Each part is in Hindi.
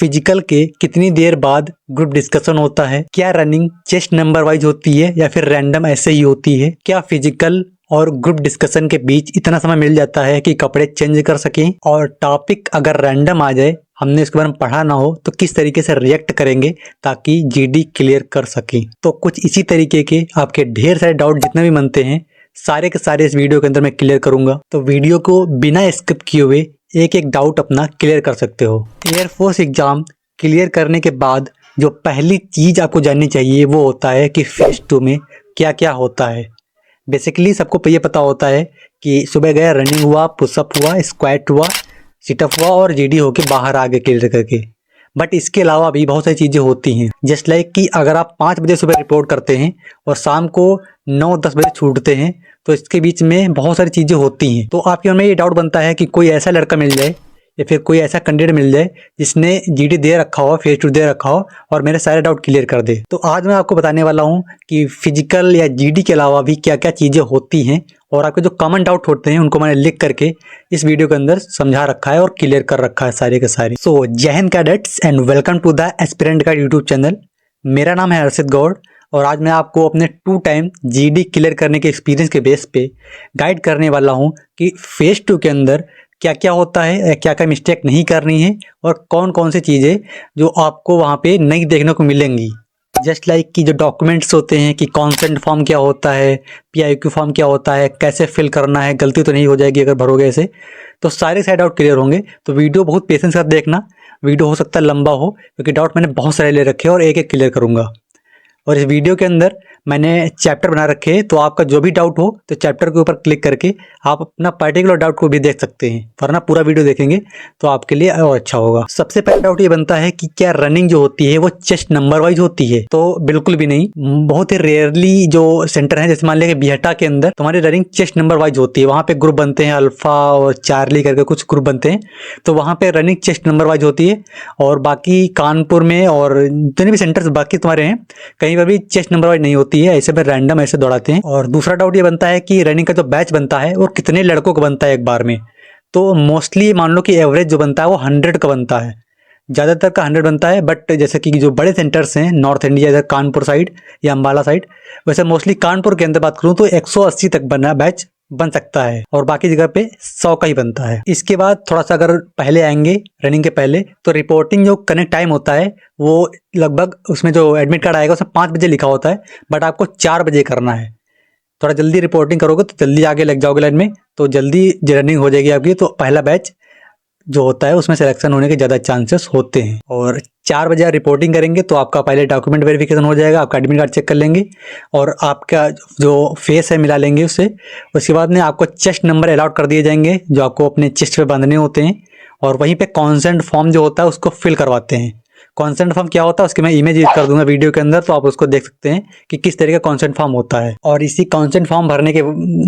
फिजिकल के कितनी देर बाद ग्रुप डिस्कशन होता है? क्या रनिंग चेस्ट नंबर वाइज होती है या फिर रैंडम ऐसे ही होती है? क्या फिजिकल और ग्रुप डिस्कशन के बीच इतना समय मिल जाता है कि कपड़े चेंज कर सकें? और टॉपिक अगर रैंडम आ जाए, हमने इसके बारे में पढ़ा ना हो, तो किस तरीके से रिएक्ट करेंगे ताकि जीडी क्लियर कर सकें? तो कुछ इसी तरीके के आपके ढेर सारे डाउट जितने भी बनते हैं, सारे के सारे इस वीडियो के अंदर मैं क्लियर करूंगा। तो वीडियो को बिना स्किप किए हुए एक एक डाउट अपना क्लियर कर सकते हो। एयरफोर्स एग्जाम क्लियर करने के बाद जो पहली चीज आपको जाननी चाहिए वो होता है कि फेज 2 में क्या क्या होता है। बेसिकली सबको ये पता होता है कि सुबह गया, रनिंग हुआ, पुशअप हुआ, स्क्वाट हुआ, सिटअप हुआ और जीडी होके बाहर आ गए क्लियर करके। बट इसके अलावा भी बहुत सारी चीज़ें होती हैं, जस्ट लाइक कि अगर आप 5 बजे सुबह रिपोर्ट करते हैं और शाम को 9-10 बजे छूटते हैं, तो इसके बीच में बहुत सारी चीज़ें होती हैं। तो आपके मन में ये डाउट बनता है कि कोई ऐसा लड़का मिल जाए या फिर कोई ऐसा कैंडिडेट मिल जाए जिसने जीडी दे रखा हो, फेज 2 दे रखा हो और मेरे सारे डाउट क्लियर कर दे। तो आज मैं आपको बताने वाला हूँ कि फिजिकल या जीडी के अलावा भी क्या क्या चीज़ें होती हैं और आपके जो कॉमन डाउट होते हैं उनको मैंने लिख करके इस वीडियो के अंदर समझा रखा है और क्लियर कर रखा है सारे के सारे। So Jai Hind cadets and welcome to the aspirant guide YouTube channel. मेरा नाम है हर्षित गौड़ और आज मैं आपको अपने 2 टाइम जीडी क्लियर करने के एक्सपीरियंस के बेस पे गाइड करने वाला हूँ कि फेज 2 के अंदर क्या क्या होता है, क्या क्या मिस्टेक नहीं करनी है और कौन कौन सी चीज़ें जो आपको वहाँ पे नहीं देखने को मिलेंगी। जस्ट लाइक कि जो डॉक्यूमेंट्स होते हैं कि कॉन्सेंट फॉर्म क्या होता है, PIQ फॉर्म क्या होता है, कैसे फिल करना है, गलती तो नहीं हो जाएगी अगर भरोगे ऐसे, तो सारे डाउट क्लियर होंगे। तो वीडियो बहुत पेशेंस के साथ देखना, वीडियो हो सकता है लंबा हो क्योंकि डाउट मैंने बहुत सारे ले रखे हैं और एक एक क्लियर करूँगा। और इस वीडियो के अंदर मैंने चैप्टर बना रखे हैं, तो आपका जो भी डाउट हो तो चैप्टर के ऊपर क्लिक करके आप अपना पर्टिकुलर डाउट को भी देख सकते हैं, वरना पूरा वीडियो देखेंगे तो आपके लिए और अच्छा होगा। सबसे पहला डाउट ये बनता है कि क्या रनिंग जो होती है वो चेस्ट नंबर वाइज होती है? तो बिल्कुल भी नहीं। बहुत ही रेयरली जो सेंटर है, जैसे मान लिया कि बिहटा के अंदर तुम्हारी रनिंग चेस्ट नंबर वाइज होती है। वहाँ पे ग्रुप बनते हैं, अल्फा और चार्ली करके कुछ ग्रुप बनते हैं, तो वहाँ पे रनिंग चेस्ट नंबर वाइज होती है। और बाकी कानपुर में और जितने भी सेंटर्स बाकी तुम्हारे हैं, कहीं पर भी चेस्ट नंबर वाइज नहीं होती है, ऐसे में रैंडम ऐसे दौड़ाते हैं। और दूसरा डाउट ये बनता है कि रनिंग का जो बैच बनता है वो कितने लड़कों का बनता है एक बार में? तो मोस्टली मान लो कि एवरेज जो बनता है वो 100 का बनता है, ज़्यादातर का 100 बनता है। बट जैसे कि जो बड़े सेंटर्स हैं नॉर्थ इंडिया, इधर कानपुर साइड या अम्बाला साइड, वैसे मोस्टली कानपुर के अंदर बात करूँ तो 180 तक बना बैच बन सकता है और बाकी जगह पे 100 का ही बनता है। इसके बाद थोड़ा सा अगर पहले आएंगे रनिंग के पहले, तो रिपोर्टिंग जो कनेक्ट टाइम होता है वो लगभग, उसमें जो एडमिट कार्ड आएगा उसमें 5 बजे लिखा होता है, बट आपको 4 बजे करना है। थोड़ा जल्दी रिपोर्टिंग करोगे तो जल्दी आगे लग जाओगे लाइन में, तो जल्दी रनिंग हो जाएगी आपकी। तो पहला बैच जो होता है उसमें सिलेक्शन होने के ज़्यादा चांसेस होते हैं। और 4 बजे आप रिपोर्टिंग करेंगे तो आपका पहले डॉक्यूमेंट वेरिफिकेशन हो जाएगा, आपका एडमिट कार्ड चेक कर लेंगे और आपका जो फेस है मिला लेंगे उससे। उसके बाद में आपको चेस्ट नंबर अलाउट कर दिए जाएंगे जो आपको अपने चेस्ट पे बांधने होते हैं, और वहीं पे कॉन्सेंट फॉर्म जो होता है उसको फिल करवाते हैं। कॉन्सेंट फॉर्म क्या होता है उसकी मैं इमेज यूज कर दूंगा वीडियो के अंदर, तो आप उसको देख सकते हैं कि किस तरीके का कॉन्सेंट फॉर्म होता है। और इसी कॉन्सेंट फॉर्म भरने के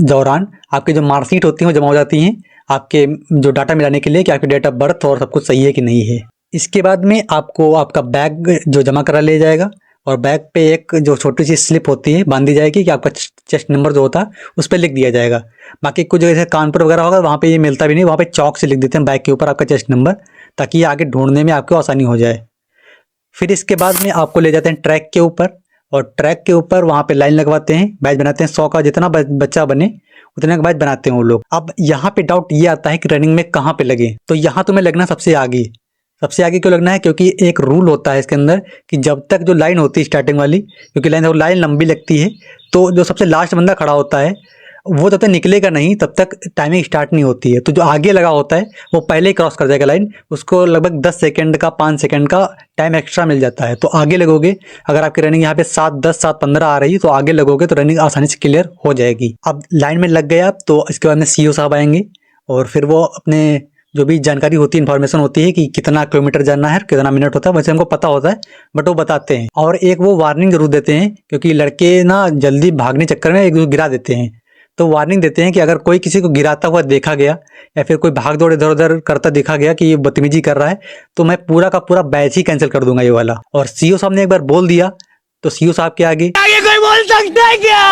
दौरान आपकी जो मार्कशीट होती है वो जमा हो जाती हैं आपके जो डाटा मिलाने के लिए कि आपकी डेट ऑफ बर्थ और सब कुछ सही है कि नहीं है। इसके बाद में आपको आपका बैग जो जमा करा लिया जाएगा और बैग पे एक जो छोटी सी स्लिप होती है बांधी जाएगी कि आपका चेस्ट नंबर जो होता है उस पर लिख दिया जाएगा। बाकी कुछ जैसे कानपुर वगैरह होगा वहाँ पे ये मिलता भी नहीं, वहाँ पे चौक से लिख देते हैं बैग के ऊपर आपका चेस्ट नंबर, ताकि आगे ढूंढने में आपको आसानी हो जाए। फिर इसके बाद में आपको ले जाते हैं ट्रैक के ऊपर, और ट्रैक के ऊपर वहाँ पे लाइन लगवाते हैं, बैच बनाते हैं। 100 का जितना बच्चा बने उतने का बैच बनाते हैं वो लोग। अब यहाँ पे डाउट ये आता है कि रनिंग में कहाँ पे लगे, तो यहाँ तुम्हें लगना सबसे आगे। सबसे आगे क्यों लगना है? क्योंकि एक रूल होता है इसके अंदर कि जब तक जो लाइन होती है स्टार्टिंग वाली, क्योंकि लाइन लंबी लगती है, तो जो सबसे लास्ट बंदा खड़ा होता है वो जब तक निकलेगा नहीं तब तक टाइमिंग स्टार्ट नहीं होती है। तो जो आगे लगा होता है वो पहले ही क्रॉस कर जाएगा लाइन, उसको लगभग 10 सेकंड का 5 सेकंड का टाइम एक्स्ट्रा मिल जाता है। तो आगे लगोगे, अगर आपकी रनिंग यहाँ पे 7:10 7:15 आ रही है तो आगे लगोगे तो रनिंग आसानी से क्लियर हो जाएगी। अब लाइन में लग गए आप, तो इसके बाद में CO साहब आएंगे और फिर वो अपने जो भी जानकारी होती है, इन्फॉर्मेशन होती है कि कितना किलोमीटर जाना है, कितना मिनट होता है, वैसे हमको पता होता है बट वो बताते हैं। और एक वो वार्निंग जरूर देते हैं, क्योंकि लड़के ना जल्दी भागने चक्कर में एक गिरा देते हैं, तो वार्निंग देते हैं कि अगर कोई किसी को गिराता हुआ देखा गया या फिर कोई भाग दौड़ इधर उधर करता देखा गया कि ये बदतमीजी कर रहा है, तो मैं पूरा का पूरा बैच ही कैंसिल कर दूंगा ये वाला। और CO साहब ने एक बार बोल दिया तो CO साहब के आगे कोई बोल सकता है क्या?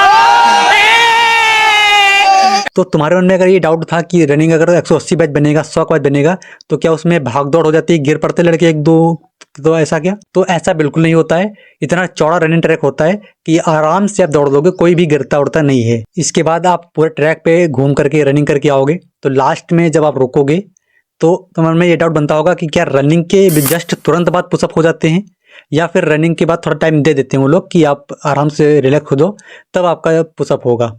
तो तुम्हारे मन में अगर ये डाउट था कि रनिंग अगर 180 बैच बनेगा, 100 बैच बनेगा, तो क्या उसमें भाग दौड़ हो जाती है, गिर पड़ते लड़के 1-2, तो ऐसा क्या? तो ऐसा बिल्कुल नहीं होता है। इतना चौड़ा रनिंग ट्रैक होता है कि आराम से आप दौड़ दोगे, कोई भी गिरता उड़ता नहीं है। इसके बाद आप पूरे ट्रैक पे घूम करके रनिंग करके आओगे, तो लास्ट में जब आप रुकोगे तो तुम्हारे में ये डाउट बनता होगा कि क्या रनिंग के जस्ट तुरंत बाद पुशअप हो जाते हैं, या फिर रनिंग के बाद थोड़ा टाइम दे देते हैं वो लोग कि आप आराम से रिलैक्स हो जाओ तब आपका पुशअप होगा।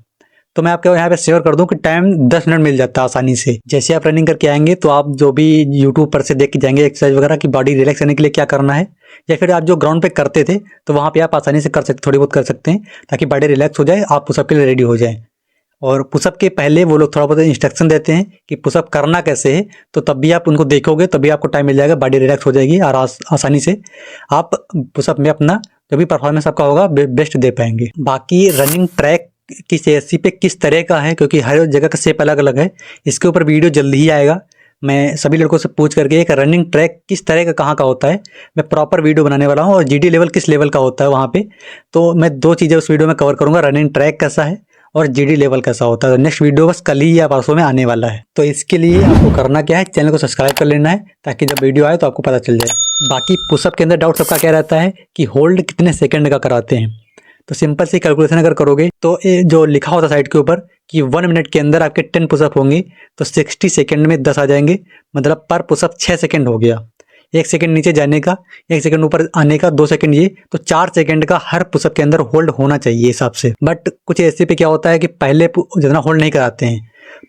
तो मैं आपको यहाँ पे शेयर कर दूं कि टाइम 10 मिनट मिल जाता है आसानी से। जैसे आप रनिंग करके आएंगे तो आप जो भी यूट्यूब पर से देख के जाएंगे एक्सरसाइज वगैरह की बॉडी रिलैक्स करने के लिए क्या करना है, या फिर आप जो ग्राउंड पे करते थे तो वहाँ पे आप आसानी से कर सकते, थोड़ी बहुत कर सकते हैं ताकि बॉडी रिलैक्स हो जाए, आप पुशअप के लिए रेडी हो जाए। और पुशअप के पहले वो लोग थोड़ा बहुत इंस्ट्रक्शन देते हैं कि पुशअप करना कैसे है, तो तब भी आप उनको देखोगे तभी आपको टाइम मिल जाएगा, बॉडी रिलैक्स हो जाएगी और आसानी से आप पुशअप में अपना जो भी परफॉर्मेंस आपका होगा बेस्ट दे पाएंगे। बाकी रनिंग ट्रैक किस एसी पे किस तरह का है, क्योंकि हर जगह का शेप अलग अलग है, इसके ऊपर वीडियो जल्दी ही आएगा। मैं सभी लड़कों से पूछ करके एक रनिंग ट्रैक किस तरह का कहाँ का होता है मैं प्रॉपर वीडियो बनाने वाला हूँ, और जीडी लेवल किस लेवल का होता है वहाँ पे, तो मैं 2 चीज़ें उस वीडियो में कवर करूँगा, रनिंग ट्रैक कैसा है और जीडी लेवल कैसा होता है। नेक्स्ट वीडियो बस कल ही या परसों में आने वाला है। तो इसके लिए आपको करना क्या है, चैनल को सब्सक्राइब कर लेना है ताकि जब वीडियो आए तो आपको पता चल जाए। बाकी पुशअप के अंदर डाउट सबका क्या रहता है कि होल्ड कितने सेकंड का कराते हैं, तो सिंपल सी कैलकुलेशन अगर करोगे तो जो लिखा होता है साइड के ऊपर कि 1 मिनट के अंदर आपके 10 पुशअप होंगे, तो 60 सेकंड में 10 आ जाएंगे, मतलब पर पुशअप 6 सेकंड हो गया। 1 सेकंड नीचे जाने का, 1 सेकंड ऊपर आने का, 2 सेकंड ये, तो 4 सेकंड का हर पुशअप के अंदर होल्ड होना चाहिए हिसाब से। बट कुछ ऐसे पे क्या होता है कि पहले जितना होल्ड नहीं कराते हैं,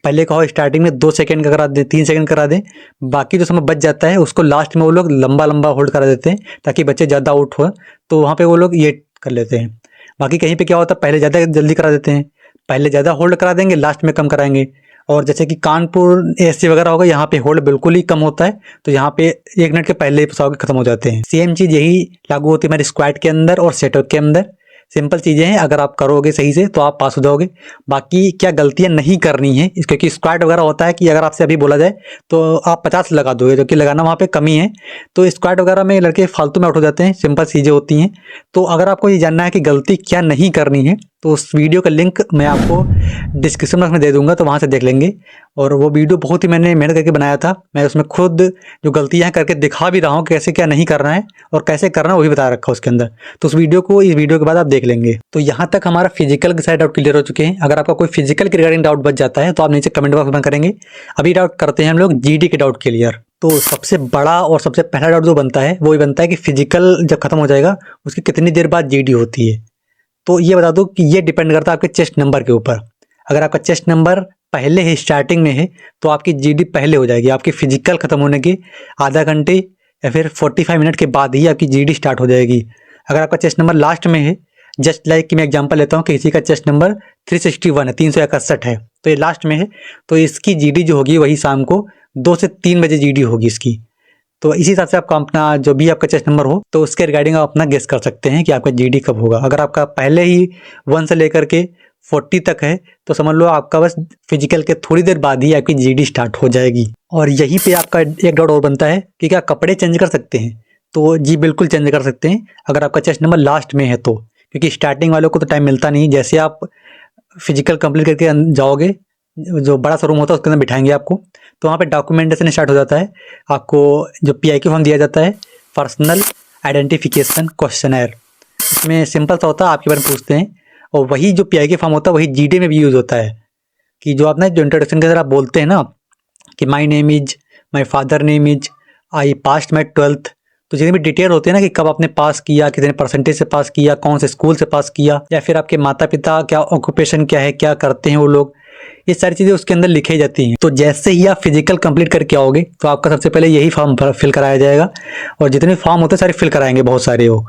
पहले कहो स्टार्टिंग में 2 सेकंड का करा दें, 3 सेकंड करा दें, बाकी जो समय बच जाता है उसको लास्ट में वो लोग लंबा लंबा होल्ड करा देते हैं ताकि बच्चे ज़्यादा आउट हो, तो वहाँ पे वो लोग ये कर लेते हैं। बाकी कहीं पे क्या होता है पहले ज़्यादा जल्दी करा देते हैं, पहले ज़्यादा होल्ड करा देंगे, लास्ट में कम कराएंगे। और जैसे कि कानपुर एसी वगैरह होगा, यहाँ पे होल्ड बिल्कुल ही कम होता है, तो यहाँ पे 1 मिनट के पहले ही पुशअप खत्म हो जाते हैं। सेम चीज़ यही लागू होती है हमारी स्क्वाट के अंदर और सेटअप के अंदर। सिंपल चीज़ें हैं, अगर आप करोगे सही से तो आप पास हो जाओगे। बाकी क्या गलतियां नहीं करनी है, क्योंकि स्क्वाट वगैरह होता है कि अगर आपसे अभी बोला जाए तो आप 50 लगा दोगे, जो कि लगाना वहाँ पे कमी है, तो स्क्वाट वगैरह में लड़के फालतू में आउट हो जाते हैं। सिंपल चीज़ें होती हैं। तो अगर आपको ये जानना है कि गलती क्या नहीं करनी है तो उस वीडियो का लिंक मैं आपको डिस्क्रिप्शन बॉक्स में दे दूंगा, तो वहाँ से देख लेंगे। और वो वीडियो बहुत ही मैंने मेहनत करके बनाया था, मैं उसमें खुद जो गलतियाँ करके दिखा भी रहा हूँ कैसे क्या नहीं करना है और कैसे करना है वो भी बता रखा है उसके अंदर। तो उस वीडियो को इस वीडियो के बाद आप देख लेंगे। तो यहाँ तक हमारा फिजिकल के साइड डाउट क्लियर हो चुके हैं। अगर आपका कोई फिजिकल के रिगार्डिंग डाउट बच जाता है तो आप नीचे कमेंट बॉक्स में करेंगे। अभी डाउट करते हैं हम लोग जीडी के डाउट क्लियर। तो सबसे बड़ा और सबसे पहला डाउट जो बनता है वो ये बनता है कि फिजिकल जब खत्म हो जाएगा उसकी कितनी देर बाद जीडी होती है। तो ये बता दो कि ये डिपेंड करता है आपके चेस्ट नंबर के ऊपर। अगर आपका चेस्ट नंबर पहले ही स्टार्टिंग में है तो आपकी जीडी पहले हो जाएगी, आपकी फिजिकल खत्म होने के आधा घंटे या फिर 45 मिनट के बाद ही आपकी जीडी स्टार्ट हो जाएगी। अगर आपका चेस्ट नंबर लास्ट में है, जस्ट लाइक कि मैं एग्जांपल लेता हूँ कि किसी का चेस्ट नंबर 361 है, 361 है, तो ये लास्ट में है, तो इसकी जीडी जो होगी वही शाम को 2 से 3 बजे जीडी होगी इसकी। तो इसी हिसाब से आपका अपना जो भी आपका चेस्ट नंबर हो तो उसके रिगार्डिंग आप अपना गेस कर सकते हैं कि आपका जीडी कब होगा। अगर आपका पहले ही 1 से लेकर के 40 तक है तो समझ लो आपका बस फिजिकल के थोड़ी देर बाद ही आपकी जीडी स्टार्ट हो जाएगी। और यहीं पे आपका एक डाउट और बनता है कि क्या कपड़े चेंज कर सकते हैं? तो जी बिल्कुल चेंज कर सकते हैं अगर आपका चेस्ट नंबर लास्ट में है तो, क्योंकि स्टार्टिंग वालों को तो टाइम मिलता नहीं। जैसे आप फिजिकल कंप्लीट करके जाओगे, जो बड़ा सा रूम होता है उसके अंदर बिठाएंगे आपको, तो वहाँ पे डॉक्यूमेंटेशन स्टार्ट हो जाता है। आपको जो PIQ फॉर्म दिया जाता है, पर्सनल आइडेंटिफिकेशन क्वेश्चनर, इसमें सिंपल सा होता है, आपके बारे में पूछते हैं। और वही जो PIQ फॉर्म होता है वही जीडी में भी यूज़ होता है कि जो आपने जो इंट्रोडक्शन के अंदर आप बोलते हैं ना कि my name is, my father name is, I past my 12th, तो जितनी भी डिटेल होती है ना कि कब आपने पास किया, कितने परसेंटेज से पास किया, कौन से स्कूल से पास किया, या फिर आपके माता पिता क्या ऑक्यूपेशन क्या है, क्या करते हैं वो लोग, ये सारी चीज़ें उसके अंदर लिखी जाती हैं। तो जैसे ही आप फिजिकल कंप्लीट करके आओगे तो आपका सबसे पहले यही फॉर्म फिल कराया जाएगा, और जितने फॉर्म होते हैं सारे फिल कराएंगे, बहुत सारे हो।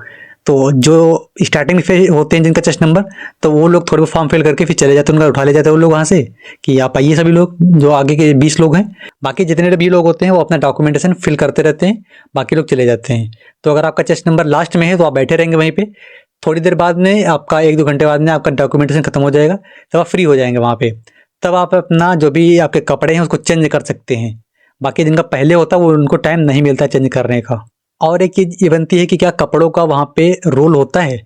तो जो स्टार्टिंग में होते हैं जिनका चेस्ट नंबर, तो वो लोग थोड़े बहुत फॉर्म फिल करके फिर चले जाते हैं, उनका उठा ले जाते हैं वो लोग वहाँ से कि आप आइए सभी लोग, जो आगे के 20 लोग हैं। बाकी जितने भी लोग होते हैं वो अपना डॉक्यूमेंटेशन फिल करते रहते हैं, बाकी लोग चले जाते हैं। तो अगर आपका चेस्ट नंबर लास्ट में है तो आप बैठे रहेंगे वहीं पे, थोड़ी देर बाद में आपका 1-2 घंटे बाद में आपका डॉक्यूमेंटेशन खत्म हो जाएगा, तब आप फ्री हो जाएंगे वहाँ पे। तब आप अपना जो भी आपके कपड़े हैं उसको चेंज कर सकते हैं। बाकी जिनका पहले होता है वो उनको टाइम नहीं मिलता चेंज करने का। और एक चीज़ ये बनती है कि क्या कपड़ों का वहाँ पे रोल होता है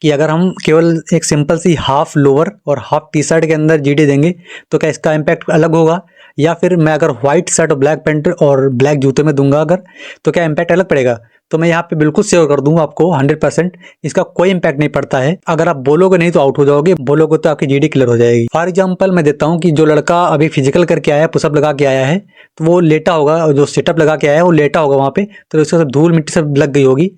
कि अगर हम केवल एक सिंपल सी हाफ लोअर और हाफ टी शर्ट के अंदर जीडी देंगे तो क्या इसका इम्पैक्ट अलग होगा, या फिर मैं अगर व्हाइट शर्ट और ब्लैक पैंट और ब्लैक जूते में दूंगा अगर, तो क्या इम्पैक्ट अलग पड़ेगा? तो मैं यहाँ पे बिल्कुल श्योर कर दूंगा आपको 100%, इसका कोई इम्पैक्ट नहीं पड़ता है। अगर आप बोलोगे नहीं तो आउट हो जाओगे, बोलोगे तो आपकी जीडी क्लियर हो जाएगी। फॉर एग्जाम्पल मैं देता हूँ कि जो लड़का अभी फिजिकल करके आया है, पुशअप लगा के आया है, तो वो लेटा होगा, जो सेटअप लगा के आया है वो लेटा होगा वहाँ पे, तो उसको सब धूल मिट्टी सब लग गई होगी।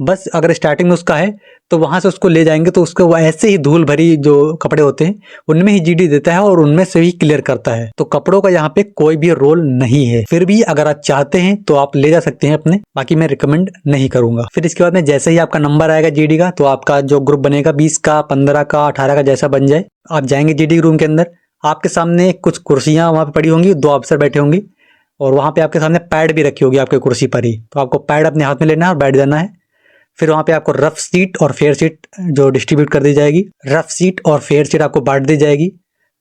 बस अगर स्टार्टिंग में उसका है तो वहाँ से उसको ले जाएंगे तो उसको वो ऐसे ही धूल भरी जो कपड़े होते हैं उनमें ही जीडी देता है और उनमें से ही क्लियर करता है। तो कपड़ों का यहाँ पे कोई भी रोल नहीं है। फिर भी अगर आप चाहते हैं तो आप ले जा सकते हैं अपने, बाकी मैं रिकमेंड नहीं करूंगा। फिर इसके बाद में जैसे ही आपका नंबर आएगा जीडी का, तो आपका जो ग्रुप बनेगा 20 का, 15 का, 18 का जैसा बन जाए, आप जाएंगे जीडी रूम के अंदर। आपके सामने कुछ कुर्सियां वहां पे पड़ी होंगी, 2 अफसर बैठे होंगे और वहां पे आपके सामने पैड भी रखी होगी आपके कुर्सी पर ही। तो आपको पैड अपने हाथ में लेना है और बैठ जाना है। फिर वहाँ पे आपको रफ सीट और फेयर सीट जो डिस्ट्रीब्यूट कर दी जाएगी, रफ सीट और फेयर सीट आपको बांट दी जाएगी।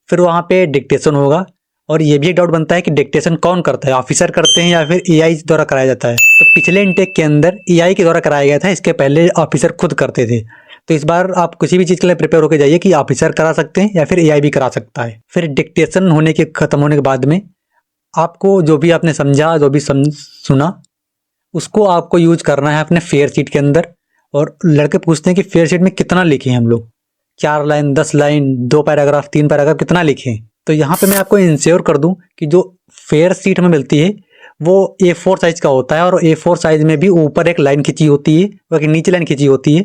फिर वहाँ पे डिक्टेशन होगा। और ये भी एक डाउट बनता है कि डिक्टेशन कौन करता है, ऑफिसर करते हैं या फिर एआई द्वारा कराया जाता है। तो पिछले इनटेक के अंदर एआई के द्वारा कराया गया था, इसके पहले ऑफिसर खुद करते थे। तो इस बार आप किसी भी चीज़ के लिए प्रिपेयर होकर जाइए कि ऑफिसर करा सकते हैं या फिर एआई भी करा सकता है। फिर डिक्टेशन होने के खत्म होने के बाद में आपको जो भी आपने समझा, जो भी सुना, उसको आपको यूज करना है अपने फेयर शीट के अंदर। और लड़के पूछते हैं कि फेयर शीट में कितना लिखे हैं हम लोग, 4 लाइन, 10 लाइन, 2 पैराग्राफ, 3 पैराग्राफ, कितना लिखे हैं। तो यहाँ पे मैं आपको इंश्योर कर दूं कि जो फेयर शीट हमें मिलती है वो A4 साइज का होता है और A4 साइज में भी ऊपर एक लाइन खींची होती है, बाकी नीचे लाइन खींची होती है।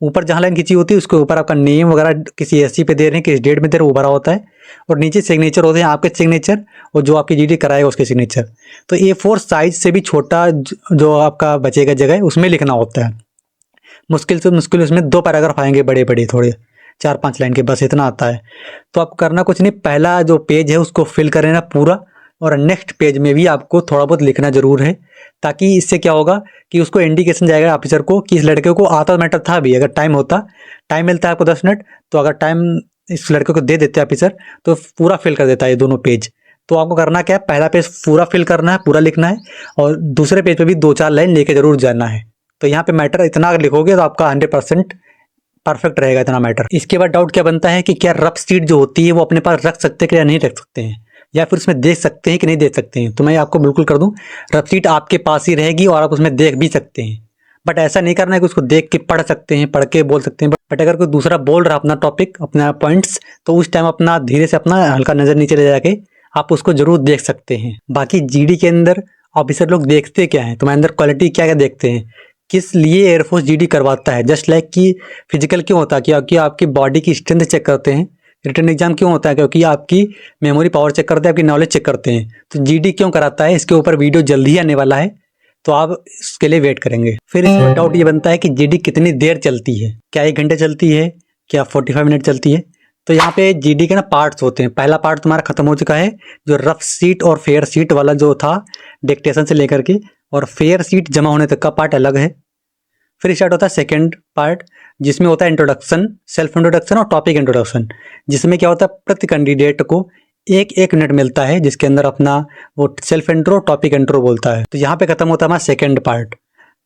ऊपर जहाँ लाइन खींची होती है उसके ऊपर आपका नेम वगैरह किसी एससी पे दे रहे हैं, किस डेट में दे रहे हैं वो भरा होता है। और नीचे सिग्नेचर होते हैं, आपके सिग्नेचर और जो आपकी जीडी कराएगा उसके सिग्नेचर। तो A4 साइज से भी छोटा जो आपका बचेगा जगह उसमें लिखना होता है। मुश्किल से मुश्किल उसमें 2 पैराग्राफ आएंगे, बड़े बड़े थोड़े 4-5 लाइन के, बस इतना आता है। तो आपको करना कुछ नहीं, पहला जो पेज है उसको फिल कर लेना पूरा, और नेक्स्ट पेज में भी आपको थोड़ा बहुत लिखना जरूर है, ताकि इससे क्या होगा कि उसको इंडिकेशन जाएगा ऑफिसर को कि इस लड़के को आता मैटर था भी। अगर टाइम मिलता है आपको 10 मिनट, तो अगर टाइम इस लड़के को दे देते हैं ऑफिसर तो पूरा फिल कर देता है ये दोनों पेज। तो आपको करना क्या है, पहला पेज पूरा फिल करना है, पूरा लिखना है, और दूसरे पेज पे भी 2-4 लाइन लेके जरूर जाना है। तो यहाँ पे मैटर इतना अगर लिखोगे तो आपका 100% परफेक्ट रहेगा इतना मैटर। इसके बाद डाउट क्या बनता है कि क्या रफ सीट जो होती है वो अपने पास रख सकते हैं कि या नहीं रख सकते हैं, या फिर उसमें देख सकते हैं कि नहीं देख सकते हैं। तो मैं आपको बिल्कुल कर दूं, रफ सीट आपके पास ही रहेगी और आप उसमें देख भी सकते हैं। बट ऐसा नहीं करना है कि उसको देख के पढ़ सकते हैं, पढ़ के बोल सकते हैं। बट अगर कोई दूसरा बोल रहा अपना टॉपिक, अपना पॉइंट्स, तो उस टाइम अपना धीरे से अपना हल्का नजर नीचे ले जाके आप उसको जरूर देख सकते हैं। बाकी जीडी के अंदर ऑफिसर लोग देखते क्या है, तुम्हारे अंदर क्वालिटी क्या क्या देखते हैं, किस लिए एयरफोर्स जीडी करवाता है। जस्ट लाइक कि फिजिकल क्यों होता है, क्योंकि आपकी बॉडी की स्ट्रेंथ चेक करते हैं। रिटर्न एग्जाम क्यों होता है, क्योंकि आपकी मेमोरी पावर चेक करते हैं, आपकी नॉलेज चेक करते हैं। तो जीडी क्यों कराता है, इसके ऊपर वीडियो जल्दी ही आने वाला है, तो आप इसके लिए वेट करेंगे। फिर इसमें डाउट ये बनता है कि जीडी कितनी देर चलती है, क्या 1 घंटे चलती है, क्या 45 मिनट चलती है। तो यहाँ पे जीडी के ना पार्ट्स होते हैं। पहला पार्ट तुम्हारा खत्म हो चुका है, जो रफ सीट और फेयर सीट वाला जो था डिक्टेशन से लेकर के, और फेयर सीट जमा होने तक का पार्ट अलग है। फिर स्टार्ट होता है सेकंड पार्ट, जिसमें होता है इंट्रोडक्शन, सेल्फ इंट्रोडक्शन और टॉपिक इंट्रोडक्शन, जिसमें क्या होता है प्रति कैंडिडेट को 1-1 मिनट मिलता है, जिसके अंदर अपना वो सेल्फ इंट्रो, टॉपिक इंट्रो बोलता है। तो यहाँ पे खत्म होता है हमारा सेकंड पार्ट।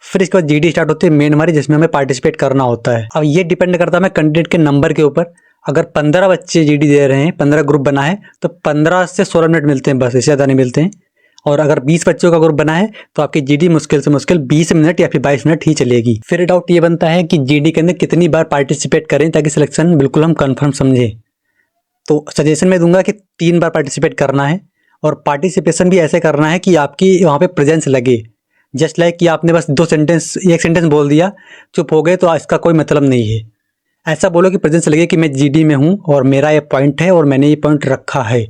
फिर इसके बाद जीडी स्टार्ट होती है मेन हमारी, जिसमें हमें पार्टिसिपेट करना होता है। अब ये डिपेंड करता है हमें कैंडिडेट के नंबर के ऊपर। अगर 15 बच्चे जीडी दे रहे हैं, 15 ग्रुप बना है, तो 15 से 16 मिनट मिलते हैं, बस इससे ज़्यादा नहीं मिलते हैं। और अगर 20 बच्चों का ग्रुप बना है तो आपकी जीडी मुश्किल से मुश्किल 20 मिनट या फिर 22 मिनट ही चलेगी। फिर डाउट ये बनता है कि जीडी के अंदर कितनी बार पार्टिसिपेट करें ताकि सिलेक्शन बिल्कुल हम कंफर्म समझें। तो सजेशन मैं दूंगा कि 3 बार पार्टिसिपेट करना है, और पार्टिसिपेशन भी ऐसे करना है कि आपकी वहाँ पे प्रेजेंस लगे। जस्ट लाइक कि आपने बस 1 सेंटेंस बोल दिया, चुप हो गए, तो इसका कोई मतलब नहीं है। ऐसा बोलो कि प्रेजेंस लगे कि मैं जीडी में हूँ और मेरा ये पॉइंट है और मैंने ये पॉइंट रखा है।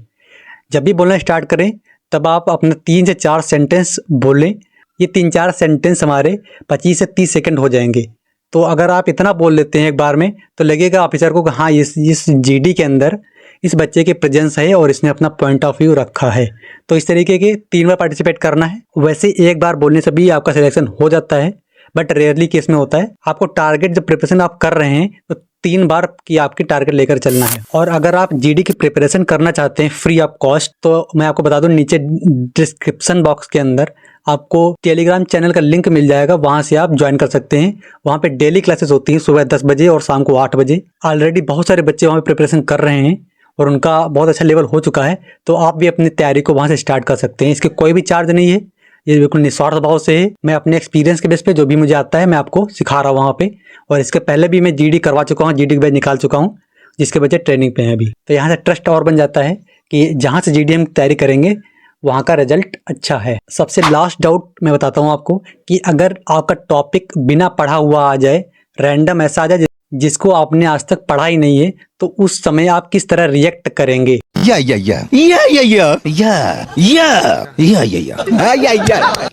जब भी बोलना स्टार्ट करें तब आप अपना 3 से 4 सेंटेंस बोलें। ये 3-4 सेंटेंस हमारे 25 से 30 सेकंड हो जाएंगे। तो अगर आप इतना बोल लेते हैं एक बार में, तो लगेगा ऑफिसर को कि हाँ इस जीडी के अंदर इस बच्चे के प्रेजेंस है और इसने अपना पॉइंट ऑफ व्यू रखा है। तो इस तरीके के 3 बार पार्टिसिपेट करना है। वैसे एक बार बोलने से भी आपका सिलेक्शन हो जाता है, बट रेयरली केस में होता है। आपको टारगेट जब प्रिपरेशन आप कर रहे हैं तो 3 बार की आपकी टारगेट लेकर चलना है। और अगर आप जीडी की प्रिपरेशन करना चाहते हैं फ्री ऑफ कॉस्ट, तो मैं आपको बता दूं, नीचे डिस्क्रिप्शन बॉक्स के अंदर आपको टेलीग्राम चैनल का लिंक मिल जाएगा, वहां से आप ज्वाइन कर सकते हैं। वहां पे डेली क्लासेस होती हैं, सुबह 10 बजे और शाम को 8 बजे। ऑलरेडी बहुत सारे बच्चे वहां पे प्रिपरेशन कर रहे हैं और उनका बहुत अच्छा लेवल हो चुका है। तो आप भी अपनी तैयारी को वहां से स्टार्ट कर सकते हैं। इसके कोई भी चार्ज नहीं है। ये बिल्कुल निस्वार्थ भाव से है। मैं अपने एक्सपीरियंस के बेस पे जो भी मुझे आता है मैं आपको सिखा रहा हूँ वहाँ पे। और इसके पहले भी मैं जीडी करवा चुका हूँ, जीडी की बैच निकाल चुका हूँ, जिसके बच्चे ट्रेनिंग पे हैं अभी। तो यहाँ से ट्रस्ट और बन जाता है कि जहाँ से जीडी हम तैयारी करेंगे वहाँ का रिजल्ट अच्छा है। सबसे लास्ट डाउट मैं बताता हूँ आपको कि अगर आपका टॉपिक बिना पढ़ा हुआ आ जाए, रैंडम ऐसा आ जाए जिसको आपने आज तक पढ़ा ही नहीं है, तो उस समय आप किस तरह रिएक्ट करेंगे?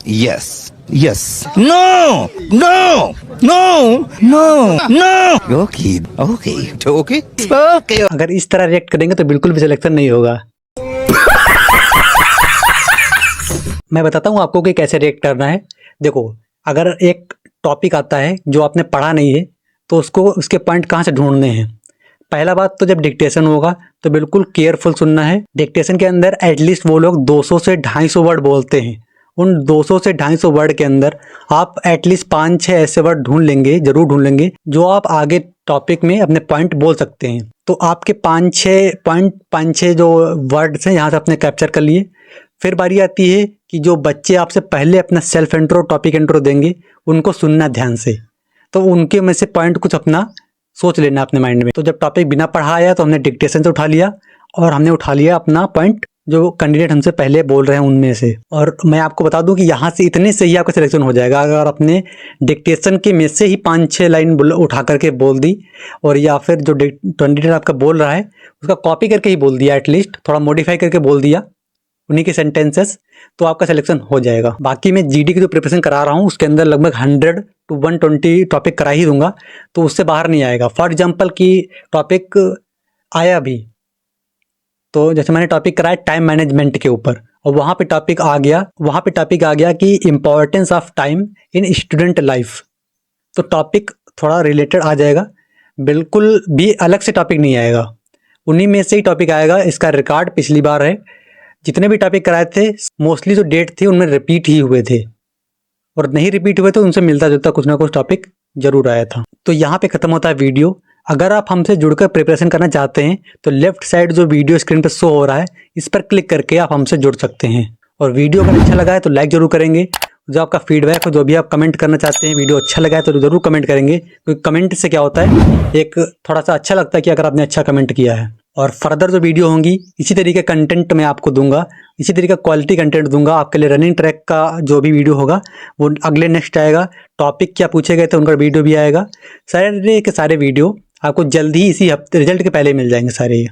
Yes. No. Okay. अगर इस तरह रिएक्ट करेंगे तो बिल्कुल भी सिलेक्शन नहीं होगा। मैं बताता हूँ आपको कि कैसे रिएक्ट करना है। देखो, अगर एक टॉपिक आता है जो आपने पढ़ा नहीं है तो उसके पॉइंट कहाँ से ढूंढने हैं। पहला बात तो जब डिक्टेशन होगा तो बिल्कुल केयरफुल सुनना है। डिक्टेशन के अंदर एटलीस्ट वो लोग 200 से 250 वर्ड बोलते हैं। उन 200 से 250 वर्ड के अंदर आप एटलीस्ट 5-6 ऐसे वर्ड जरूर ढूंढ लेंगे जो आप आगे टॉपिक में अपने पॉइंट बोल सकते हैं। तो आपके 5-6 जो वर्ड्स हैं यहाँ से आपने कैप्चर कर लिए। फिर बारी आती है कि जो बच्चे आपसे पहले अपना सेल्फ इंट्रो, टॉपिक इंट्रो देंगे, उनको सुनना ध्यान से। तो उनके में से पॉइंट कुछ अपना सोच लेना अपने माइंड में। तो जब टॉपिक बिना पढ़ा आया तो हमने डिक्टेशन से उठा लिया और हमने उठा लिया अपना पॉइंट जो कैंडिडेट हमसे पहले बोल रहे हैं उनमें से। और मैं आपको बता दूं कि यहाँ से इतने से ही आपका सिलेक्शन हो जाएगा अगर अपने डिक्टेशन के में से ही 5-6 लाइन उठा करके बोल दी, और या फिर जो कैंडिडेट आपका बोल रहा है उसका कॉपी करके ही बोल दिया, एटलीस्ट थोड़ा मॉडिफाई करके बोल दिया उन्हीं के सेंटेंसेस, तो आपका सिलेक्शन हो जाएगा। बाकी मैं जीडी की जो प्रिपरेशन करा रहा हूँ उसके अंदर लगभग 100 to 120 टॉपिक करा ही दूंगा, तो उससे बाहर नहीं आएगा। फॉर एग्जाम्पल कि टॉपिक आया भी, तो जैसे मैंने टॉपिक कराया टाइम मैनेजमेंट के ऊपर, और वहाँ पे टॉपिक आ गया कि importance of time in student life, तो टॉपिक थोड़ा रिलेटेड आ जाएगा, बिल्कुल भी अलग से टॉपिक नहीं आएगा, उन्हीं में से ही टॉपिक आएगा। इसका रिकॉर्ड पिछली बार है, जितने भी टॉपिक कराए थे मोस्टली जो डेट थी उनमें रिपीट ही हुए थे, और नहीं रिपीट हुए तो उनसे मिलता जुलता कुछ ना कुछ टॉपिक जरूर आया था। तो यहाँ पे खत्म होता है वीडियो। अगर आप हमसे जुड़कर प्रिपरेशन करना चाहते हैं तो लेफ्ट साइड जो वीडियो स्क्रीन पर शो हो रहा है इस पर क्लिक करके आप हमसे जुड़ सकते हैं। और वीडियो अगर अच्छा लगा है तो लाइक जरूर करेंगे। जो आपका फीडबैक हो, जो भी आप कमेंट करना चाहते हैं, वीडियो अच्छा लगा है तो जरूर कमेंट करेंगे, क्योंकि कमेंट से क्या होता है, एक थोड़ा सा अच्छा लगता है कि अगर आपने अच्छा कमेंट किया है। और फर्दर जो वीडियो होंगी इसी तरीके कंटेंट मैं आपको दूंगा, इसी तरीके क्वालिटी कंटेंट दूंगा आपके लिए। रनिंग ट्रैक का जो भी वीडियो होगा वो अगले नेक्स्ट आएगा। टॉपिक क्या पूछे गए थे उनका वीडियो भी आएगा। सारे के सारे वीडियो आपको जल्दी ही इसी हफ्ते रिजल्ट के पहले मिल जाएंगे सारे।